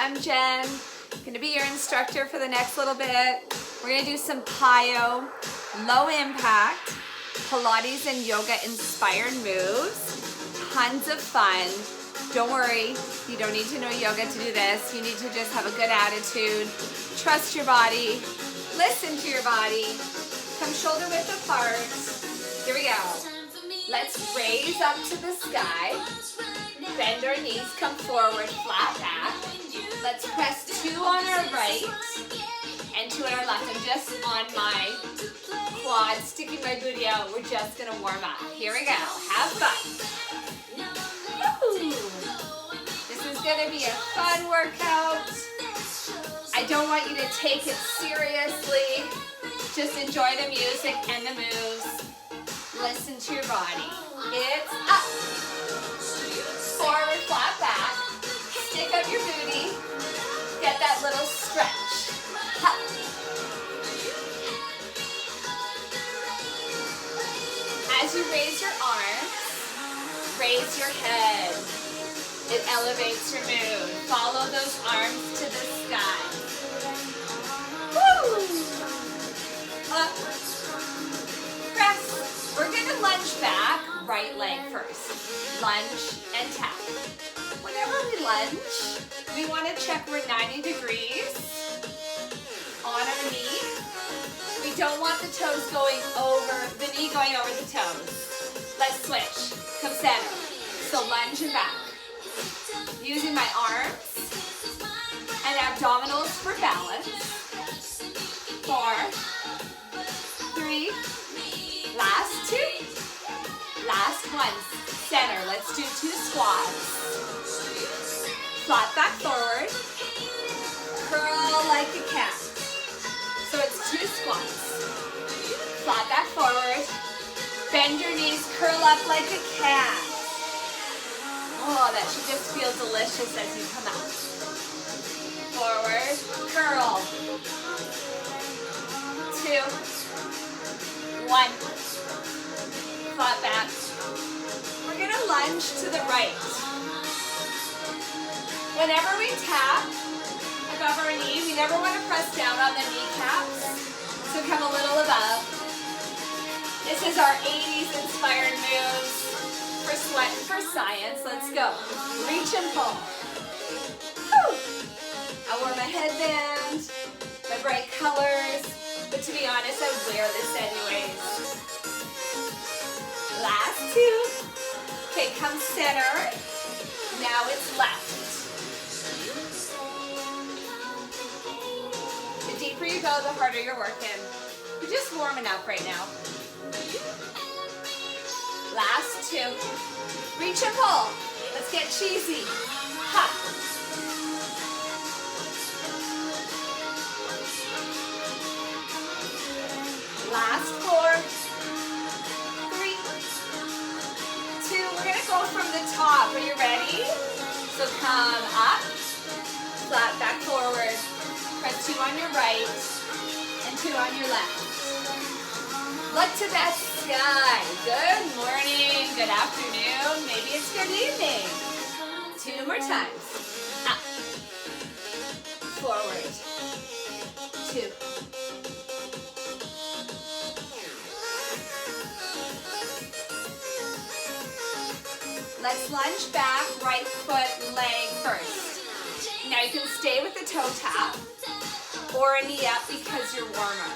I'm Jen. I'm gonna be your instructor for the next little bit. We're gonna do some PIYO, low impact, Pilates and yoga inspired moves. Tons of fun. Don't worry, you don't need to know yoga to do this. You need to just have a good attitude, trust your body, listen to your body. Come shoulder width apart. Here we go. Let's raise up to the sky. Bend our knees, come forward, flat back. Let's press 2 on our right and 2 on our left. I'm just on my quad, sticking my booty out. We're just gonna warm up. Here we go, have fun. Woo. This is gonna be a fun workout. I don't want you to take it seriously. Just enjoy the music and the moves. Listen to your body. It's up. Forward, flat back. Stick up your booty. Get that little stretch. Up. As you raise your arms, raise your head. It elevates your mood. Follow those arms to the sky. Woo! Up. Press. We're gonna lunge back, right leg first. Lunge and tap. Whenever we lunge, we wanna check we're 90 degrees on our knee. We don't want the toes going over, the knee going over the toes. Let's switch, come center. So lunge and back. Using my arms and abdominals for balance. 4, 3, last 2, last 1, center. Let's do 2 squats. Flat back forward, curl like a cat. So it's 2 squats. Flat back forward, bend your knees, curl up like a cat. Oh, that should just feel delicious as you come out. Forward, curl. 2, 1. Flat back. We're gonna lunge to the right. Whenever we tap above our knee, we never want to press down on the kneecaps. So come a little above. This is our 80s inspired moves for sweat and for science. Let's go. Reach and pull. Whew. I wore my headband, my bright colors, but to be honest, I wear this anyways. Last 2. Okay, come center. Now it's left. The deeper you go, the harder you're working. You're just warming up right now. Last 2. Reach and pull. Let's get cheesy. Ha. Last 4, 3, 2. We're gonna go from the top. Are you ready? So come up, flat back forward. Press 2 on your right and 2 on your left. Look to that sky. Good morning, good afternoon, maybe it's good evening. 2 more times. Up, forward, 2. Let's lunge back, right foot, leg first. Now you can stay with the toe tap or a knee up because you're warmer.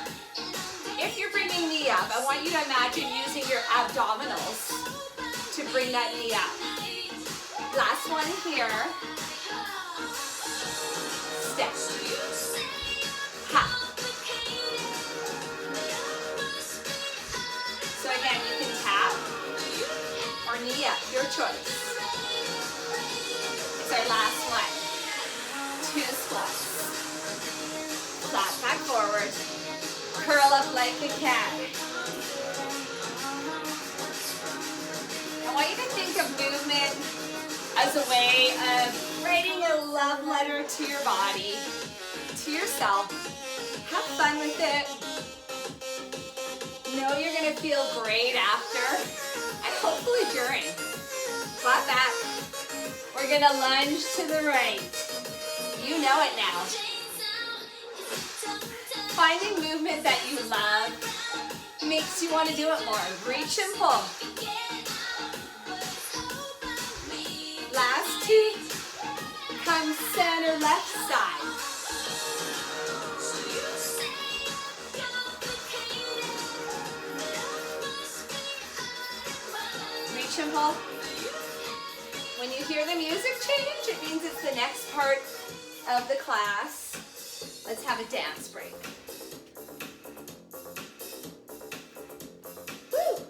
If you're bringing knee up, I want you to imagine using your abdominals to bring that knee up. Last one here. Step. Ha. So again, you can tap or knee up, your choice. It's our last one. 2 squats. Flat back forward. Curl up like a cat. I want you to think of movement as a way of writing a love letter to your body, to yourself. Have fun with it. Know you're gonna feel great after, and hopefully during. Flat back. We're gonna lunge to the right. You know it now. Finding movement that you love makes you want to do it more. Reach and pull. Last two. Come center, left side. Reach and pull. When you hear the music change, it means it's the next part of the class. Let's have a dance break. Woo!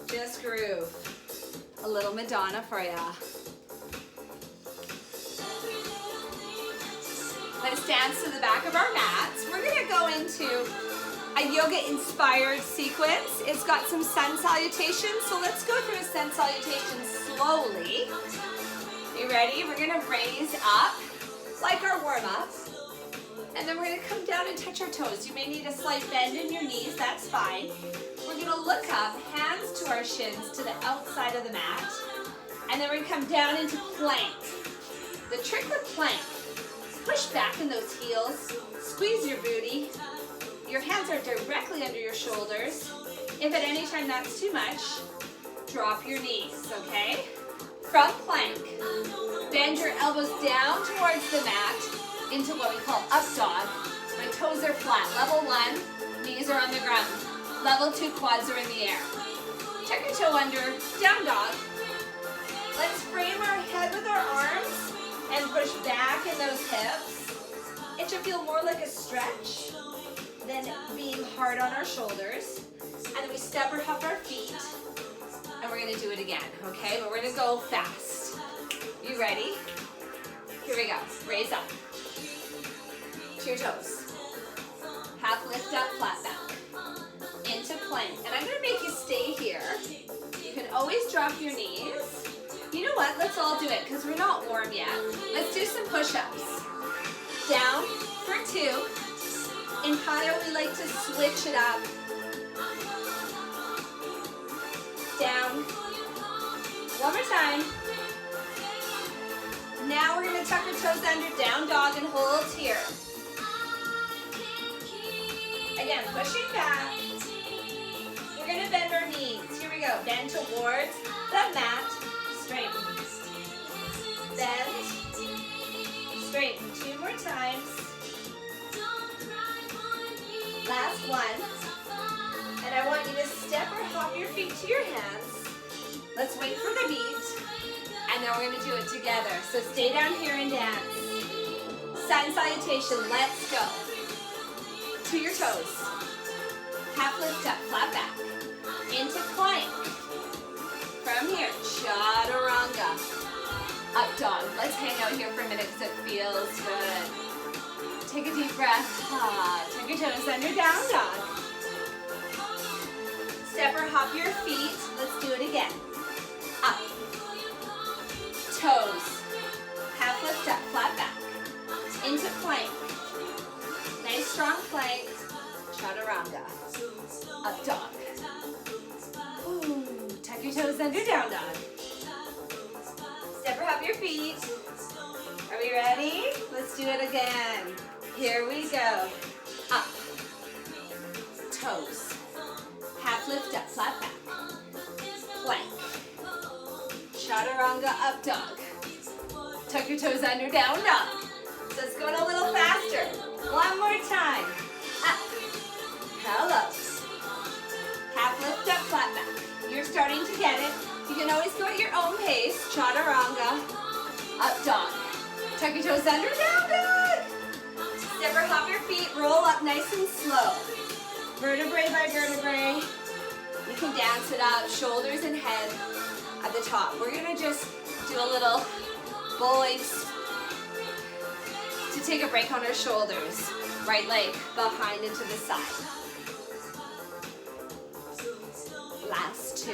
Just groove. A little Madonna for ya. Let's dance to the back of our mats. We're gonna go into a yoga-inspired sequence. It's got some sun salutations, so let's go through a sun salutation slowly. You ready? We're gonna raise up, like our warm-up, and then we're gonna come down and touch our toes. You may need a slight bend in your knees, that's fine. We're gonna look up, hands to our shins, to the outside of the mat, and then we're gonna come down into plank. The trick with plank, push back in those heels, squeeze your booty. Your hands are directly under your shoulders. If at any time that's too much, drop your knees, okay? From plank, bend your elbows down towards the mat into what we call up dog. My toes are flat. Level 1, knees are on the ground. Level 2, quads are in the air. Tuck your toe under, down dog. Let's frame our head with our arms and push back in those hips. It should feel more like a stretch than being hard on our shoulders. And then we step or hop our feet. And we're gonna do it again, okay? But we're gonna go fast. You ready? Here we go. Raise up. To your toes. Half lift up, flat back. Into plank. And I'm gonna make you stay here. You can always drop your knees. You know what? Let's all do it because we're not warm yet. Let's do some push-ups. Down for 2. In PIYO, we like to switch it up. Down. One more time. Now we're going to tuck our toes under, down dog, and hold here. Again, pushing back. We're going to bend our knees. Here we go. Bend towards the mat. Straighten. Bend. Straighten. 2 more times. Last one. And I want you to step or hop your feet to your hands. Let's wait for the beat. And then we're going to do it together. So stay down here and dance. Sun salutation. Let's go. To your toes. Half lift up, flat back. Into plank. From here, chaturanga. Up dog. Let's hang out here for a minute because it feels good. Take a deep breath. Tuck your toes under, down dog. Step or hop your feet. Let's do it again. Up. Toes. Half lift up, flat back. Into plank. Nice strong plank. Chaturanga. Up dog. Ooh. Tuck your toes under, down dog. Step or hop your feet. Are we ready? Let's do it again. Here we go. Up. Toes. Half lift up, flat back. Plank. Chaturanga, up dog. Tuck your toes under, down dog. So it's going a little faster. One more time. Up. Hello. Half lift up, flat back. You're starting to get it. You can always go at your own pace. Chaturanga, up dog. Tuck your toes under, down dog. Step or hop your feet, roll up nice and slow. Vertebrae by vertebrae. You can dance it up, shoulders and head at the top. We're gonna just do a little boys to take a break on our shoulders. Right leg behind and to the side. Last 2.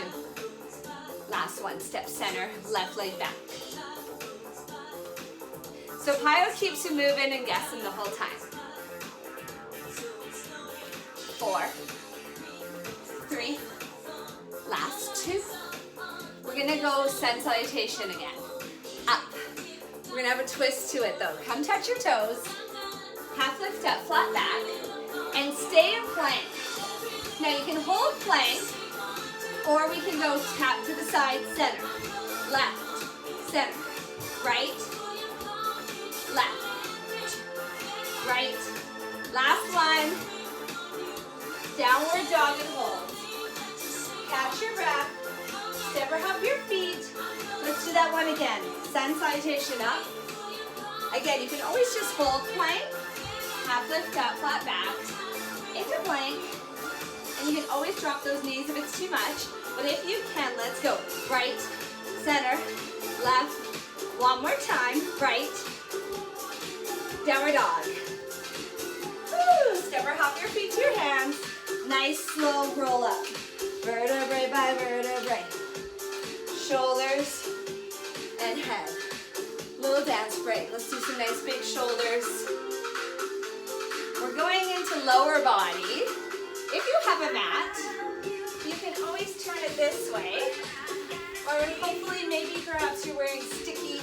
Last one, step center, left leg back. So PIYO keeps you moving and guessing the whole time. 4, 3, last 2. We're gonna go sun salutation again. up. We're gonna have a twist to it though. Come touch your toes. Half lift up, flat back, and stay in plank. Now you can hold plank, or we can go tap to the side, center, left, center, right, left, right. Last one. Downward dog and hold. Catch your breath. Step or hop your feet. Let's do that one again. Sun salutation up. Again, you can always just hold plank. Half lift up, flat back. Into plank. And you can always drop those knees if it's too much. But if you can, let's go. Right, center, left. One more time. Right. Downward dog. Woo. Step or hop your feet to your hands. Nice slow roll up. Vertebrae by vertebrae. Shoulders and head. Little dance break. Let's do some nice big shoulders. We're going into lower body. If you have a mat, you can always turn it this way. Or hopefully maybe perhaps you're wearing sticky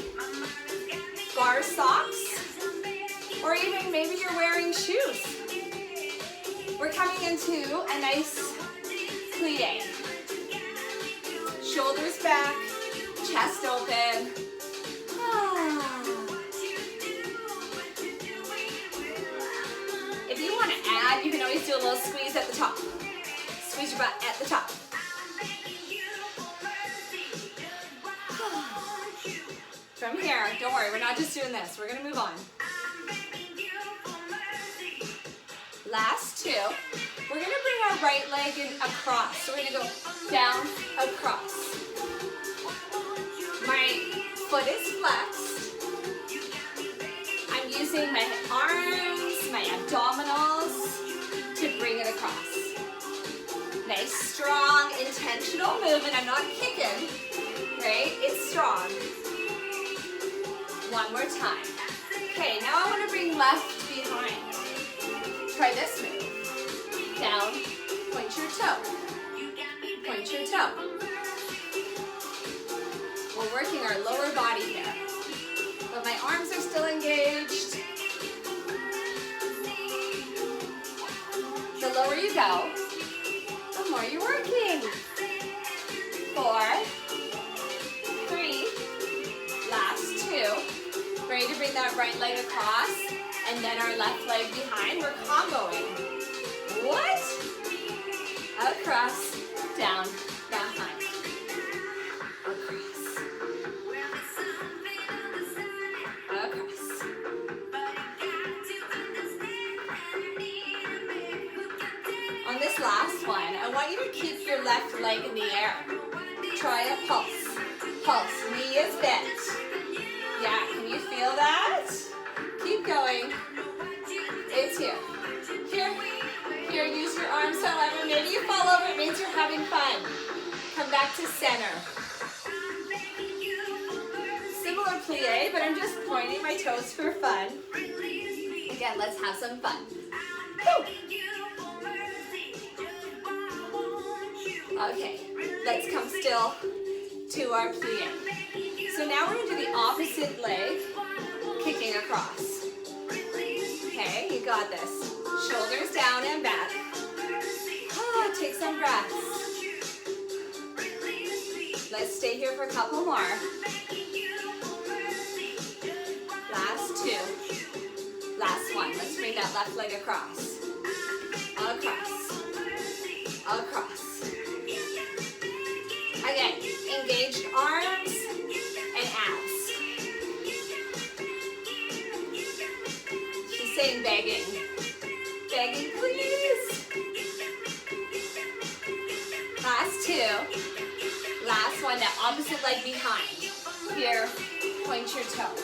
bar socks. Or even maybe you're wearing shoes. We're coming into a nice plie. Shoulders back, chest open. If you want to add, you can always do a little squeeze at the top. Squeeze your butt at the top. From here, don't worry, we're not just doing this. We're going to move on. Last two. We're going to bring our right leg in across. So we're going to go down, across. My foot is flexed. I'm using my arms, my abdominals to bring it across. Nice, strong, intentional movement. I'm not kicking, right? It's strong. One more time. Okay, now I want to bring left behind. Try this move. Down, point your toe. Point your toe. We're working our lower body here. But my arms are still engaged. The lower you go, the more you're working. 4, 3, last 2. Ready to bring that right leg across, and then our left leg behind. We're comboing. What? Across, down, behind. Across. Across. On this last one, I want you to keep your left leg in the air. Try a pulse. Pulse. Knee is bent. Yeah, can you feel that? Keep going. It's here. Here. Here, use your arms however. Maybe you fall over, it means you're having fun. Come back to center. Similar plie, but I'm just pointing my toes for fun. Again, let's have some fun. Woo. Okay, let's come still to our plie. So now we're going to do the opposite leg, kicking across. Okay, you got this. Shoulders down and back. Take some breaths. Let's stay here for a couple more. Last 2. Last one. Let's bring that left leg across. Across. Across. Again, engaged arms and abs. She's saying begging. Begging, please. Last 2. Last one, that opposite leg behind. Here, point your toe.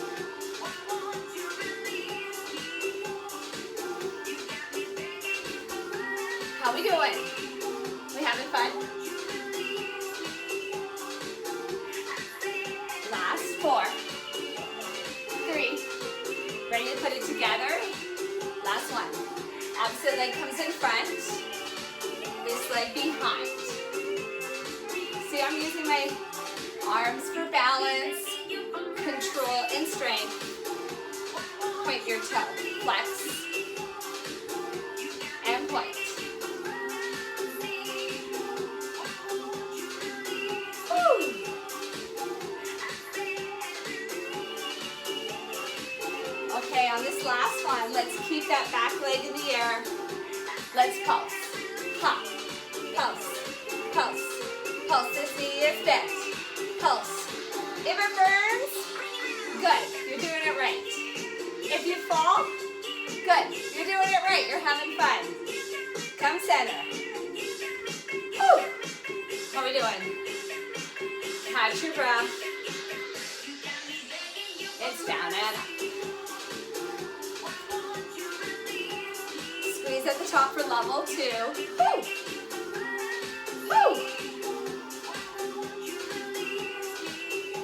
How we doing? We having fun? Last 4. 3. Ready to put it together? Last one. Opposite leg comes in front. This leg behind. See, I'm using my arms for balance. Okay, on this last one, let's keep that back leg in the air. Let's pulse. Hop, pulse, pulse, pulse. This knee is bent. Pulse. If it burns, good. You're doing it right. If you fall, good. You're doing it right. You're having fun. Come center. Whew. How are we doing? Catch your breath. It's down and up. Squeeze at the top for level 2. Woo! Woo!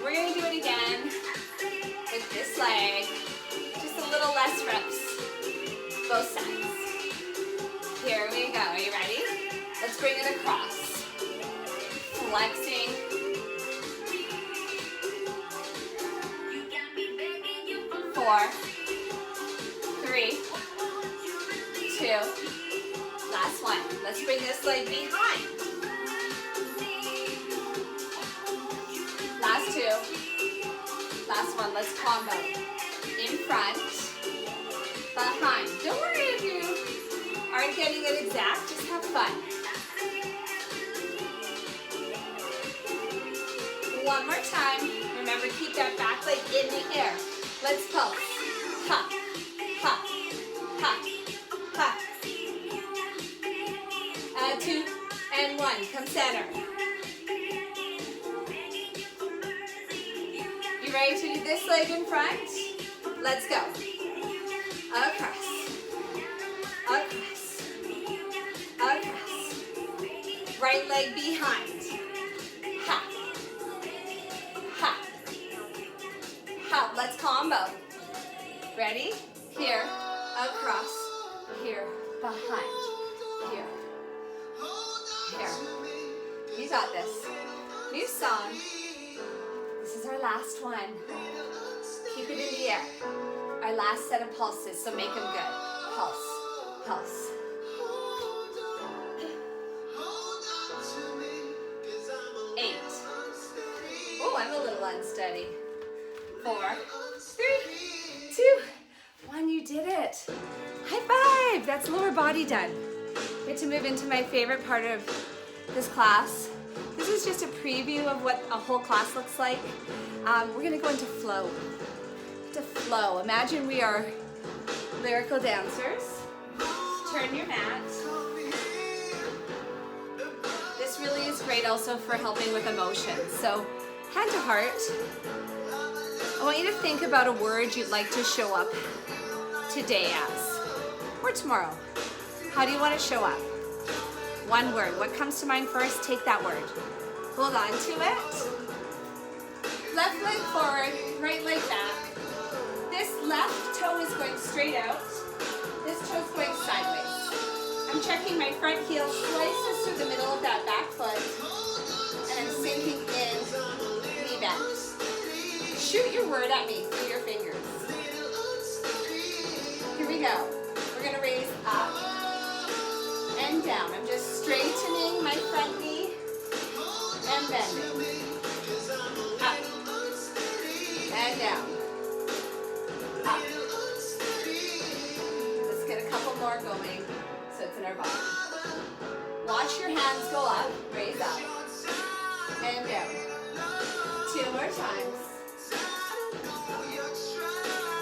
We're going to do it again with this leg. Just a little less reps. Both sides. Here we go. Are you ready? Let's bring it across. Flexing. 4, 3, 2, last one. Let's bring this leg behind. Last 2, last one. Let's combo. In front, behind. Don't worry if you aren't getting it exact, just have fun. One more time. Remember, keep that back leg in the air. Let's pulse. Hop, hop, hop, hop. 2 and 1. Come center. You ready to do this leg in front? Let's go. Across. Across. Across. Right leg behind. Hop. Hop. Hop. Let's combo. Ready? Here, across, here, behind, here, here. You got this. New song. This is our last one. Keep it in the air. Our last set of pulses, so make them good. Pulse, pulse. Oh, I'm a little unsteady. 4, 3, 2, 1. You did it. High five. That's lower body done. Get to move into my favorite part of this class. This is just a preview of what a whole class looks like. We're going to go into flow. To flow. Imagine we are lyrical dancers. Turn your mat. This really is great also for helping with emotions. So hand to heart. I want you to think about a word you'd like to show up today as, or tomorrow. How do you want to show up? One word. What comes to mind first? Take that word. Hold on to it. Left leg forward, right leg back. This left toe is going straight out. This toe's going sideways. I'm checking my front heel slices through the middle of that back foot, and I'm sinking in, knee bend. Shoot your word at me through your fingers. Here we go. We're going to raise up and down. I'm just straightening my front knee and bending. Up and down. Up. Let's get a couple more going so it's in our body. Watch your hands go up, raise up and down. 2 more times.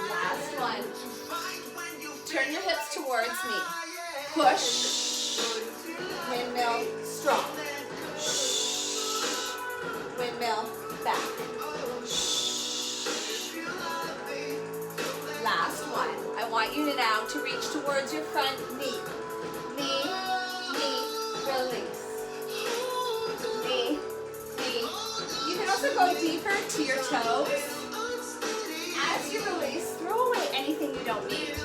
Last one. Turn your hips towards me. Push. Windmill, strong. Windmill, back. Last one. I want you now to reach towards your front knee. Knee, knee, release. Knee, knee. You can also go deeper to your toes. As you release, throw away anything you don't need.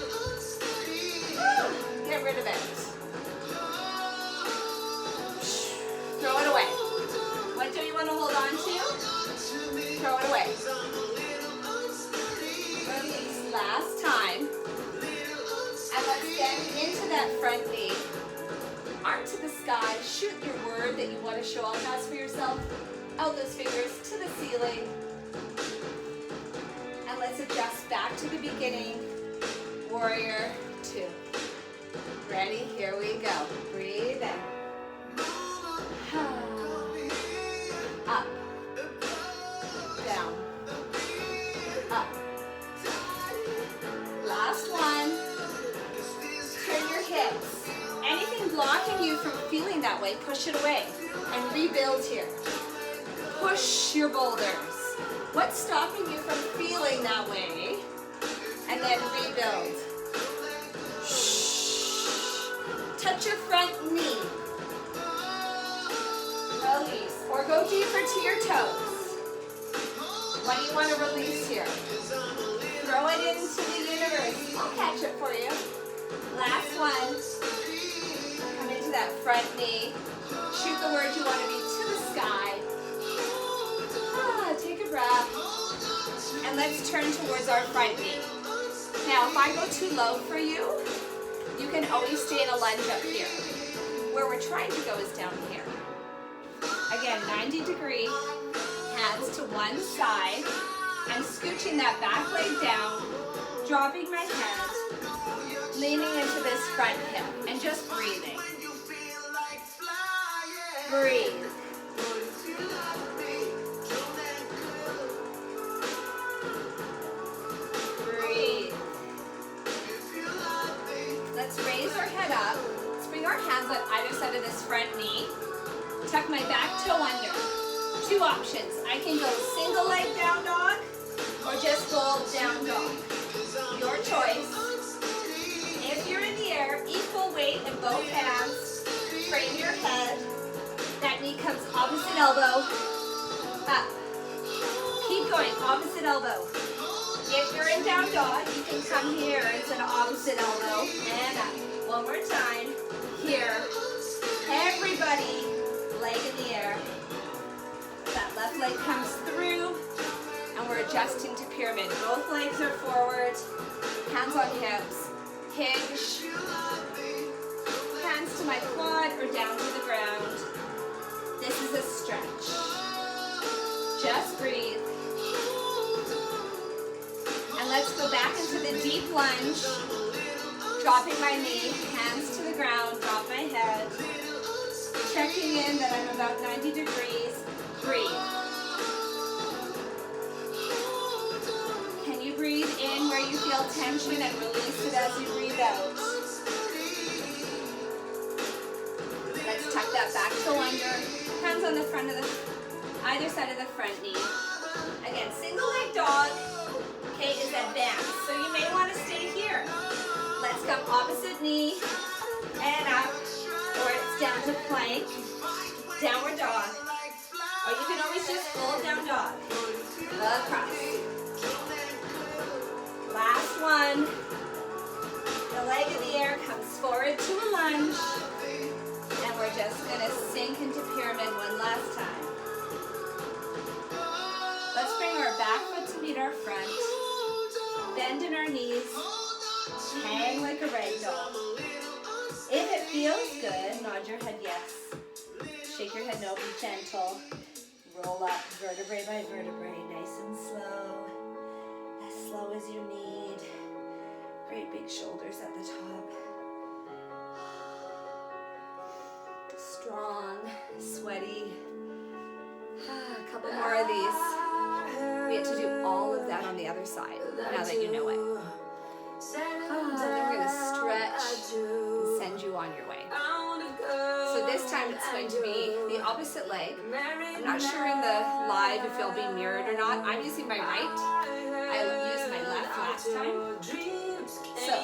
Get rid of it. Throw it away. What do you want to hold on to? Throw it away. Release. Last time. And let's get into that front knee. Arm to the sky. Shoot your word that you want to show up as for yourself. Out those fingers to the ceiling. And let's adjust back to the beginning. warrior 2. Ready? Here we go. Breathe in. Up. Down. Up. Last one. Turn your hips. Anything blocking you from feeling that way, push it away and rebuild here. Push your boulders. What's stopping you from feeling that way? And then rebuild. Touch your front knee. Release. Or go deeper to your toes. What do you want to release here? Throw it into the universe. I'll catch it for you. Last one. Come into that front knee. Shoot the word you want to be to the sky. Take a breath. And let's turn towards our front knee. Now, if I go too low for you, you can always stay in a lunge up here. Where we're trying to go is down here. Again, 90 degree, hands to one side. I'm scooching that back leg down, dropping my head, leaning into this front hip, and just breathing. Breathe. Breathe. Let's raise our head up. Let's bring our hands on either side of this front knee. Tuck my back toe under. 2 options. I can go single leg down dog or just go down dog. Your choice. If you're in the air, equal weight in both hands. Frame your head. That knee comes opposite elbow. Up. Keep going. Opposite elbow. If you're in down dog, you can come here as an opposite elbow and up. One more time. Here. Everybody, leg in the air. That left leg comes through, and we're adjusting to pyramid. Both legs are forward, hands on hips, hinge, hands to my quad or down to the ground. This is a stretch. Just breathe. And let's go back into the deep lunge, dropping my knee, hands to the ground, drop my head, checking in that I'm about 90 degrees. Breathe. Can you breathe in where you feel tension and release it as you breathe out? Let's tuck that back toe under. Hands on the front of either side of the front knee. Again, single leg dog, okay, is advanced. So you may want to stay here. Let's come opposite knee and up, or it's down to plank, downward dog. Or you can always just fold down dog. Across. Last one. The leg in the air comes forward to a lunge. And we're just going to sink into pyramid one last time. Let's bring our back foot to meet our front. Bend in our knees. Hang like a rag doll. If it feels good, nod your head yes. Shake your head no, be gentle. Roll up vertebrae by vertebrae, nice and slow. As slow as you need. Great big shoulders at the top. Strong, sweaty. A couple more of these. We have to do all of that on the other side, now that you know it. And then we're going to stretch and send you on your way. So this time it's going to be the opposite leg. I'm not sure in the live if it'll be mirrored or not. I'm using my right. I used my left last time. So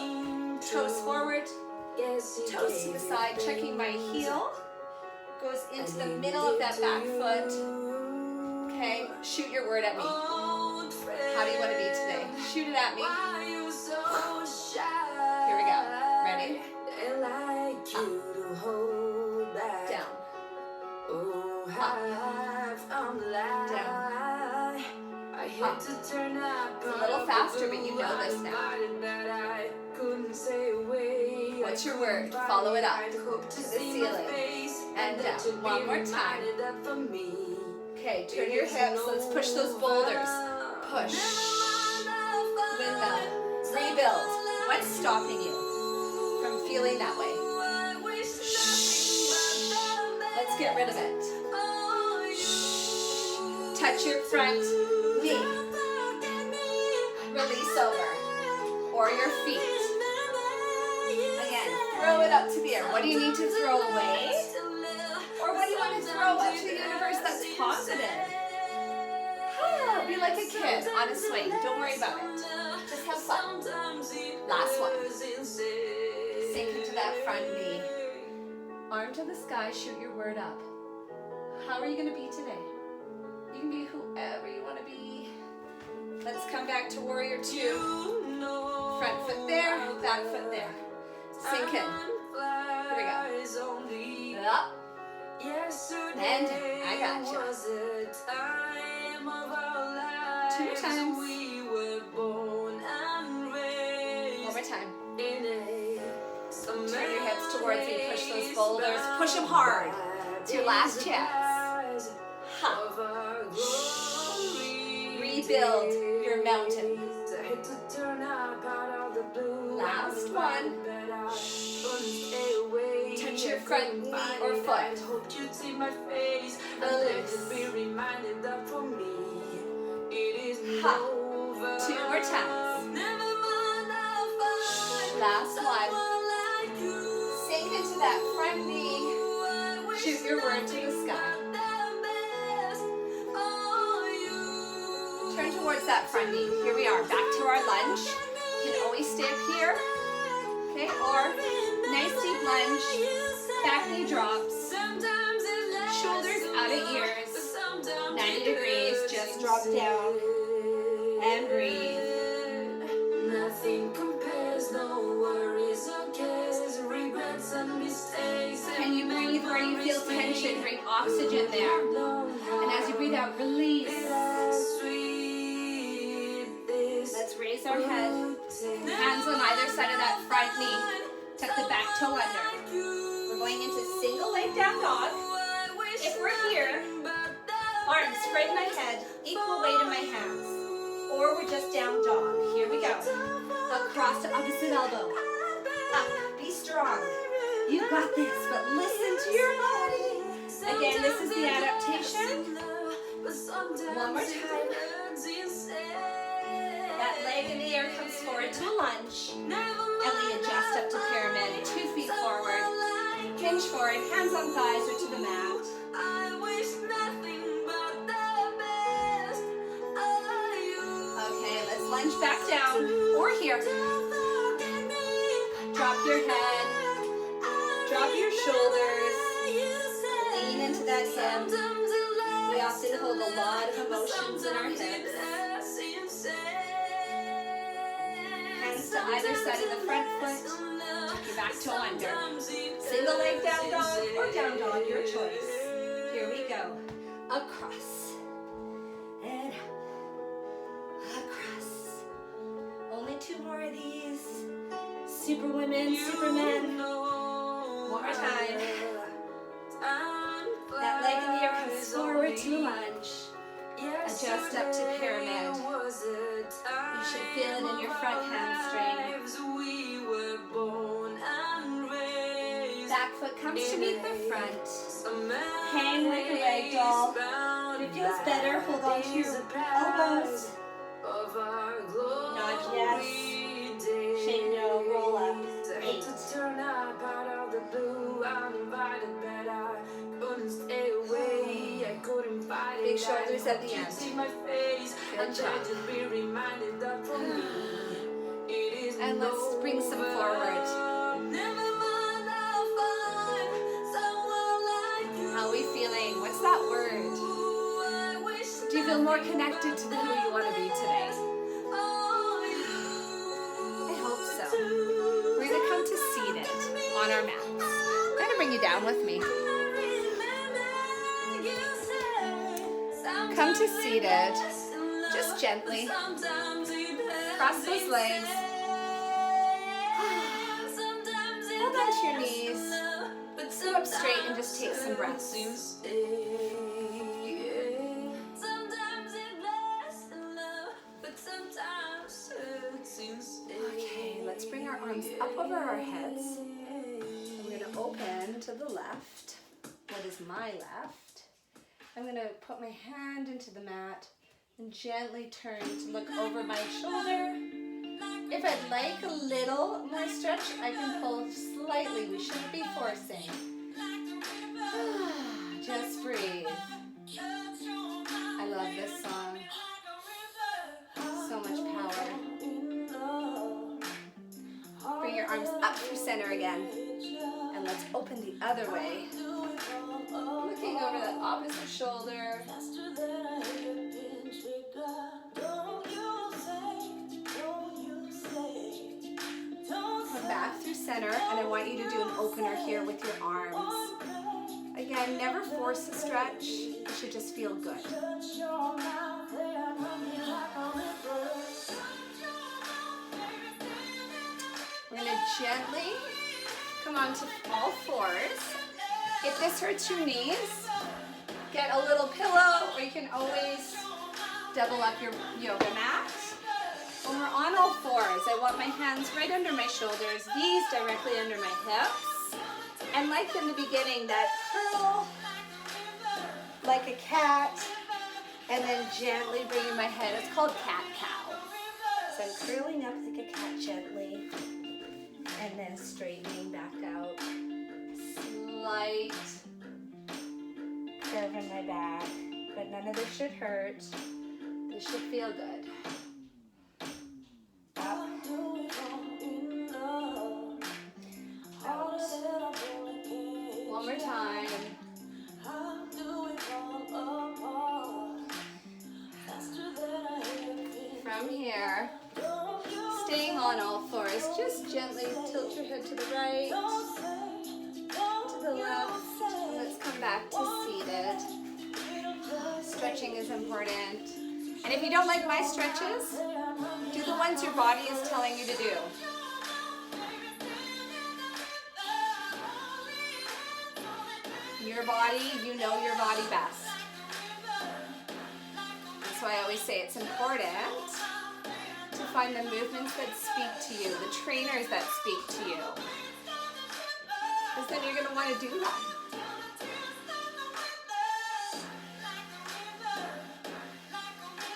toes forward, toes to the side, checking my heel. Goes into the middle of that back foot. Okay, shoot your word at me. How do you want to be today? Shoot it at me. Here we go. Ready? Down. Up. It's a little faster, but you know this now. What's your word? Follow it up to the ceiling and down. One more time. Okay, turn your hips. Let's push those boulders. Push. Windmill. Rebuild. What's stopping you from feeling that way? Let's get rid of it. Touch your front knee. Release over. Or your feet. Again, throw it up to the air. What do you need to throw away? Or what do you want to throw up to the universe that's positive? Be like a kid on a swing. Don't worry about it. Just have fun. Last one. Sink into that front knee. Arm to the sky, shoot your word up. How are you going to be today? You can be whoever you want to be. Let's come back to warrior two. Front foot there, back foot there. Sink in. Here we go. Up. And I got you. 2 more times. One more time. Turn your hips towards me. Push those boulders. Push them hard. It's your last chance. Ha. Rebuild your mountain. Last one. Touch your front knee or foot. Release. Ha. 2 more times. Last one. Sink into that front knee. Shoot your word to the sky. Turn towards that front knee. Here we are. Back to our lunge. You can always stay up here. Okay, or nice deep lunge. Back knee drops. Shoulders out of ears. 90 degrees. Just drop down. And breathe. Nothing compares, no worries or cares, regrets and mistakes. Can you breathe where you feel tension? Bring oxygen there. And as you breathe out, release. Let's raise our head. Hands on either side of that front knee. Tuck the back toe under. We're going into single leg down dog. If we're here, arms spread in my head, equal weight in my hands. Or we're just down dog. Here we go. Across to opposite elbow. Up. Be strong. You got this, but listen to your body. Again, this is the adaptation. One more time. That leg in the air comes forward to a lunge. And we adjust up to pyramid. 2 feet forward. Hinge forward. Hands on thighs or to the mat. Lunge back down, or here. Drop your head, drop your shoulders, lean into that hip. We often hold a lot of emotions in our hips. Hands to either side of the front foot, tuck your back toe under. Single leg down dog or down dog, your choice. Here we go. Across and up. Across. Only 2 more of these. Superwomen, supermen. One more time. That leg in the air comes forward to lunge. Adjust up to pyramid. You should feel it in your front hamstring. Back foot comes to meet the front. Hang like a rag doll. If it feels better, hold on to your elbows. Nod yes. Shake no, roll up. 8. Big shoulders at the end. Good job. And let's bring some forward. How are we feeling? What's that word? Do you feel more connected to who you want to be today? I hope so. We're going to come to seated on our mats. I'm going to bring you down with me. Come to seated, just gently. Cross those legs. Hold on to your knees. Sit up straight and just take some breaths. Okay, let's bring arms up over our heads. I'm going to open to the left. What is my left? I'm going to put my hand into the mat and gently turn to look over my shoulder. If I'd like a little more stretch, I can pull slightly. We shouldn't be forcing. Just breathe. I love this song. So much power. Bring your arms up through center again. And let's open the other way. Looking over that opposite shoulder. Come back through center, and I want you to do an opener here with your arms. Again, never force a stretch. It should just feel good. We're going to gently come onto all fours. If this hurts your knees, get a little pillow, or you can always double up your yoga mat. When we're on all fours, I want my hands right under my shoulders, knees directly under my hips. And like in the beginning, that curl like a cat, and then gently bringing my head. It's called cat-cow. So I'm curling up like a cat gently, and then straightening back out. Slight curve in my back, but none of this should hurt. This should feel good. Up. Out. One more time. From here, staying on all fours, just gently tilt your head to the right, to the left. Let's come back to seated. Stretching is important. And if you don't like my stretches, do the ones your body is telling you to do. Your body, you know your body best. That's why I always say it's important to find the movements that speak to you, the trainers that speak to you. Because then you're going to want to do them.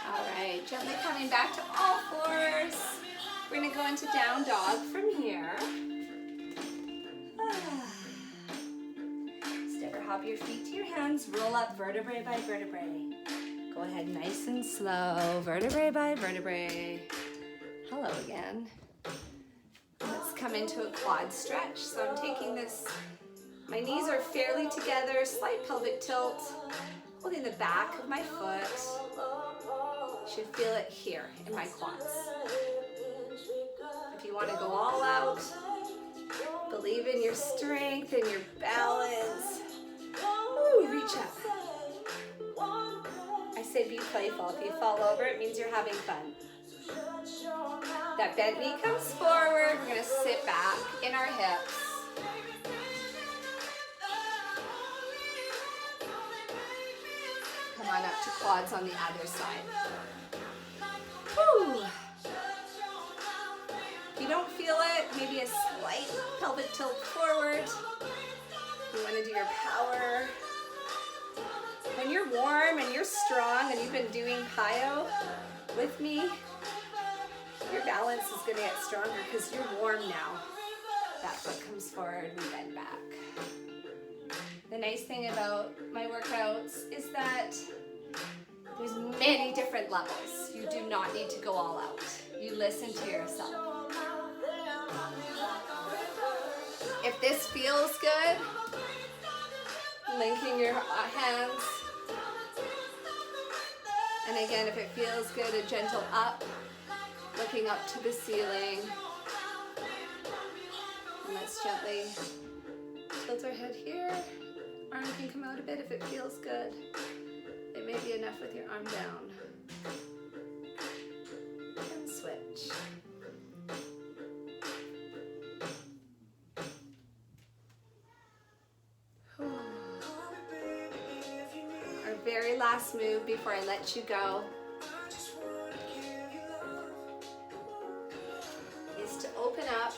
All right, gently coming back to all fours. We're going to go into down dog from here. Step or hop your feet to your hands. Roll up vertebrae by vertebrae. Go ahead nice and slow, vertebrae by vertebrae. Hello again. Let's come into a quad stretch. So I'm taking this, my knees are fairly together, slight pelvic tilt, holding the back of my foot. Should feel it here in my quads. If you want to go all out, believe in your strength and your balance. Ooh, reach up. I say be playful. If you fall over, it means you're having fun. That bent knee comes forward. We're going to sit back in our hips. Come on up to quads on the other side. Woo. If you don't feel it, maybe a slight pelvic tilt forward. You want to do your power. When you're warm and you're strong and you've been doing PIYO with me, your balance is going to get stronger because you're warm now. That foot comes forward, we bend back. The nice thing about my workouts is that there's many different levels. You do not need to go all out. You listen to yourself. If this feels good, linking your hands. And again, if it feels good, a gentle up, looking up to the ceiling. And let's gently tilt our head here. Arm can come out a bit if it feels good. It may be enough with your arm down. And switch. Our very last move before I let you go is to open up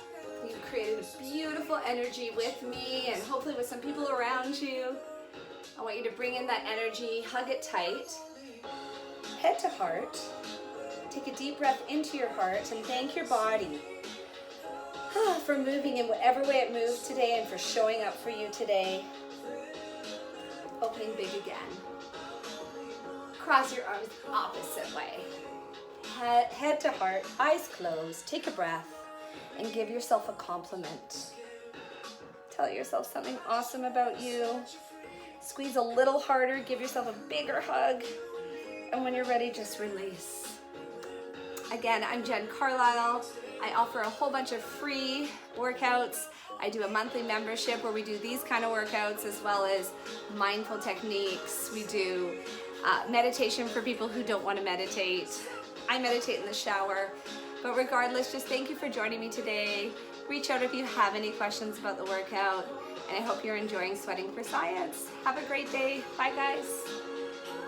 beautiful energy with me and hopefully with some people around you. I want you to bring in that energy, hug it tight, head to heart. Take a deep breath into your heart and thank your body for moving in whatever way it moves today and for showing up for you today. Opening big again. Cross your arms opposite way. Head to heart, eyes closed. Take a breath and give yourself a compliment. Tell yourself something awesome about you. Squeeze a little harder, give yourself a bigger hug. And when you're ready, just release. Again, I'm Jen Carlyle. I offer a whole bunch of free workouts. I do a monthly membership where we do these kind of workouts as well as mindful techniques. We do meditation for people who don't want to meditate. I meditate in the shower. But regardless, just thank you for joining me today. Reach out if you have any questions about the workout. And I hope you're enjoying Sweating for Science. Have a great day. Bye, guys.